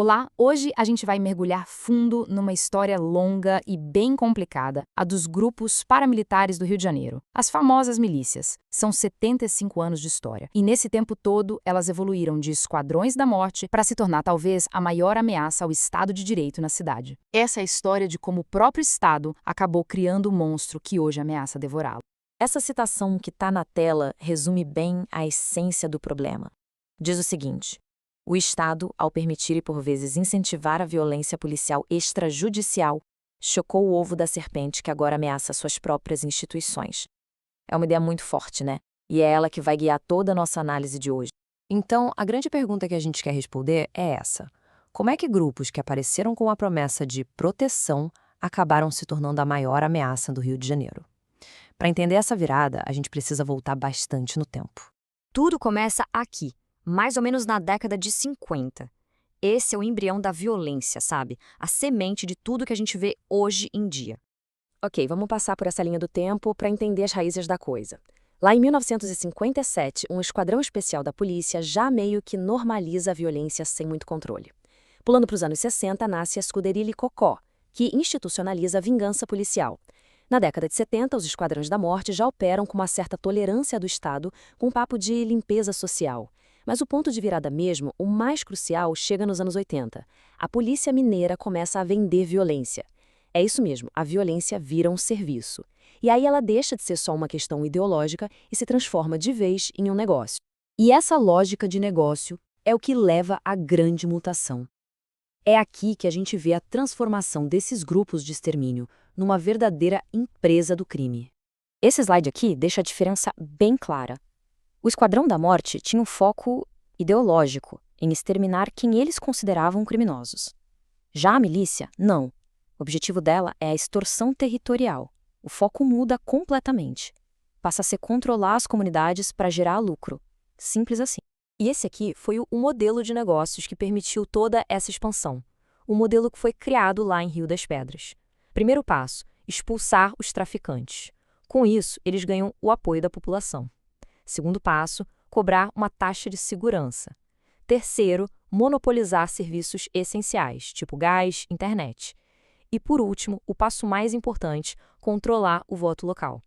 Olá, hoje a gente vai mergulhar fundo numa história longa e bem complicada, a dos grupos paramilitares do Rio de Janeiro, as famosas milícias. São 75 anos de história, e nesse tempo todo elas evoluíram de esquadrões da morte para se tornar talvez a maior ameaça ao Estado de Direito na cidade. Essa é a história de como o próprio Estado acabou criando o monstro que hoje ameaça devorá-lo. Essa citação que está na tela resume bem a essência do problema. Diz o seguinte: o Estado, ao permitir e por vezes incentivar a violência policial extrajudicial, chocou o ovo da serpente que agora ameaça suas próprias instituições. É uma ideia muito forte, né? E é ela que vai guiar toda a nossa análise de hoje. Então, a grande pergunta que a gente quer responder é essa: como é que grupos que apareceram com a promessa de proteção acabaram se tornando a maior ameaça do Rio de Janeiro? Para entender essa virada, a gente precisa voltar bastante no tempo. Tudo começa aqui, mais ou menos na década de 50. Esse é o embrião da violência, sabe? A semente de tudo que a gente vê hoje em dia. Ok, vamos passar por essa linha do tempo para entender as raízes da coisa. Lá em 1957, um esquadrão especial da polícia já meio que normaliza a violência sem muito controle. Pulando para os anos 60, nasce a Escuderilha Cocó, que institucionaliza a vingança policial. Na década de 70, os esquadrões da morte já operam com uma certa tolerância do Estado, com um papo de limpeza social. Mas o ponto de virada mesmo, o mais crucial, chega nos anos 80. A polícia mineira começa a vender violência. É isso mesmo, a violência vira um serviço. E aí ela deixa de ser só uma questão ideológica e se transforma de vez em um negócio. E essa lógica de negócio é o que leva à grande mutação. É aqui que a gente vê a transformação desses grupos de extermínio numa verdadeira empresa do crime. Esse slide aqui deixa a diferença bem clara. O Esquadrão da Morte tinha um foco ideológico, em exterminar quem eles consideravam criminosos. Já a milícia, não. O objetivo dela é a extorsão territorial. O foco muda completamente. Passa a ser controlar as comunidades para gerar lucro. Simples assim. E esse aqui foi o modelo de negócios que permitiu toda essa expansão. O modelo que foi criado lá em Rio das Pedras. Primeiro passo, expulsar os traficantes. Com isso, eles ganham o apoio da população. Segundo passo, cobrar uma taxa de segurança. Terceiro, monopolizar serviços essenciais, tipo gás, internet. E por último, o passo mais importante, controlar o voto local,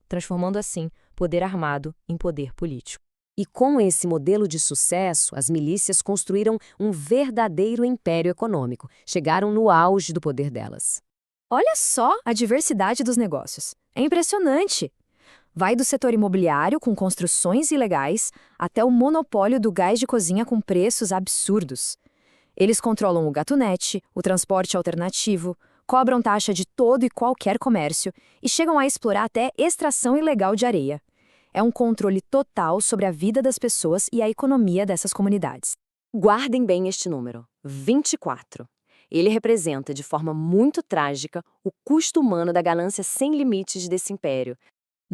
transformando assim poder armado em poder político. E com esse modelo de sucesso, as milícias construíram um verdadeiro império econômico, chegaram no auge do poder delas. Olha só a diversidade dos negócios. É impressionante! Vai do setor imobiliário, com construções ilegais, até o monopólio do gás de cozinha com preços absurdos. Eles controlam o gatunete, o transporte alternativo, cobram taxa de todo e qualquer comércio e chegam a explorar até extração ilegal de areia. É um controle total sobre a vida das pessoas e a economia dessas comunidades. Guardem bem este número, 24. Ele representa, de forma muito trágica, o custo humano da ganância sem limites desse império.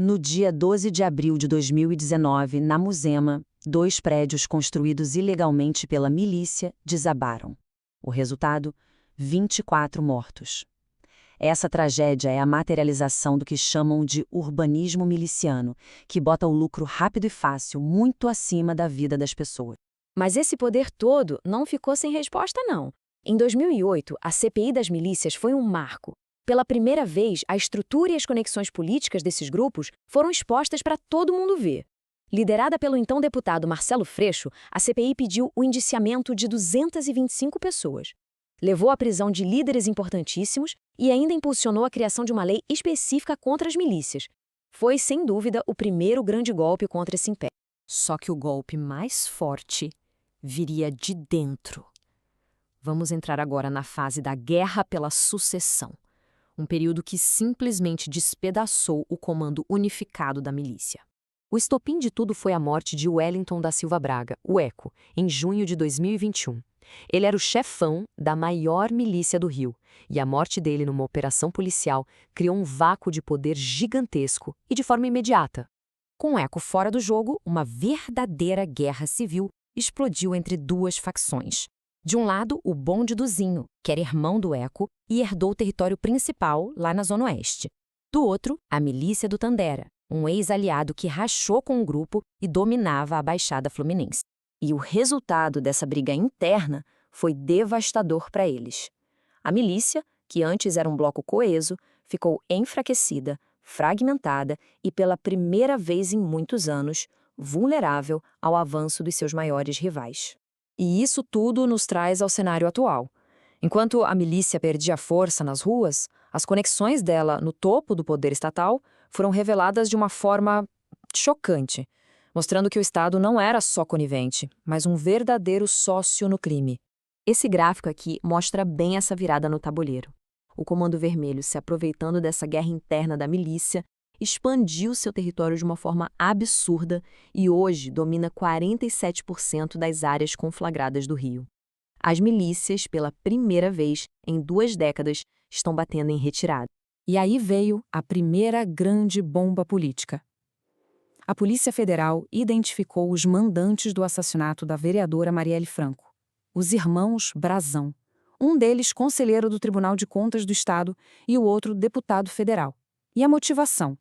No dia 12 de abril de 2019, na Muzema, 2 prédios construídos ilegalmente pela milícia desabaram. O resultado? 24 mortos. Essa tragédia é a materialização do que chamam de urbanismo miliciano, que bota o lucro rápido e fácil muito acima da vida das pessoas. Mas esse poder todo não ficou sem resposta, não. Em 2008, a CPI das milícias foi um marco. Pela primeira vez, a estrutura e as conexões políticas desses grupos foram expostas para todo mundo ver. Liderada pelo então deputado Marcelo Freixo, a CPI pediu o indiciamento de 225 pessoas. Levou à prisão de líderes importantíssimos e ainda impulsionou a criação de uma lei específica contra as milícias. Foi, sem dúvida, o primeiro grande golpe contra esse império. Só que o golpe mais forte viria de dentro. Vamos entrar agora na fase da Guerra pela Sucessão. Um período que simplesmente despedaçou o comando unificado da milícia. O estopim de tudo foi a morte de Wellington da Silva Braga, o Eco, em junho de 2021. Ele era o chefão da maior milícia do Rio, e a morte dele numa operação policial criou um vácuo de poder gigantesco e de forma imediata. Com o Eco fora do jogo, uma verdadeira guerra civil explodiu entre duas facções. De um lado, o Bonde do Zinho, que era irmão do Eco e herdou o território principal lá na Zona Oeste. Do outro, a milícia do Tandera, um ex-aliado que rachou com o grupo e dominava a Baixada Fluminense. E o resultado dessa briga interna foi devastador para eles. A milícia, que antes era um bloco coeso, ficou enfraquecida, fragmentada e, pela primeira vez em muitos anos, vulnerável ao avanço dos seus maiores rivais. E isso tudo nos traz ao cenário atual. Enquanto a milícia perdia força nas ruas, as conexões dela no topo do poder estatal foram reveladas de uma forma chocante, mostrando que o Estado não era só conivente, mas um verdadeiro sócio no crime. Esse gráfico aqui mostra bem essa virada no tabuleiro. O Comando Vermelho, se aproveitando dessa guerra interna da milícia, expandiu seu território de uma forma absurda e hoje domina 47% das áreas conflagradas do Rio. As milícias, pela primeira vez em 2 décadas, estão batendo em retirada. E aí veio a primeira grande bomba política. A Polícia Federal identificou os mandantes do assassinato da vereadora Marielle Franco, os irmãos Brazão, um deles conselheiro do Tribunal de Contas do Estado e o outro deputado federal. E a motivação?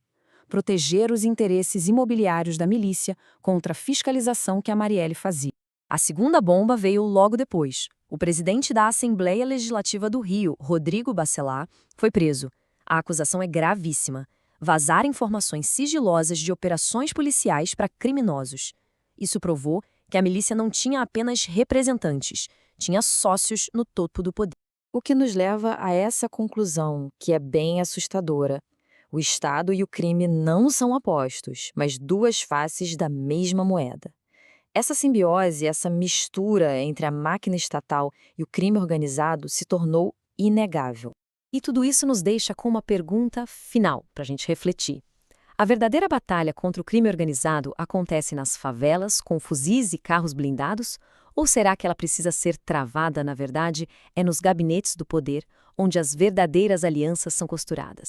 Proteger os interesses imobiliários da milícia contra a fiscalização que a Marielle fazia. A segunda bomba veio logo depois. O presidente da Assembleia Legislativa do Rio, Rodrigo Bacelar, foi preso. A acusação é gravíssima: vazar informações sigilosas de operações policiais para criminosos. Isso provou que a milícia não tinha apenas representantes, tinha sócios no topo do poder. O que nos leva a essa conclusão, que é bem assustadora. O Estado e o crime não são opostos, mas 2 faces da mesma moeda. Essa simbiose, essa mistura entre a máquina estatal e o crime organizado se tornou inegável. E tudo isso nos deixa com uma pergunta final para a gente refletir. A verdadeira batalha contra o crime organizado acontece nas favelas, com fuzis e carros blindados? Ou será que ela precisa ser travada, na verdade, nos gabinetes do poder, onde as verdadeiras alianças são costuradas?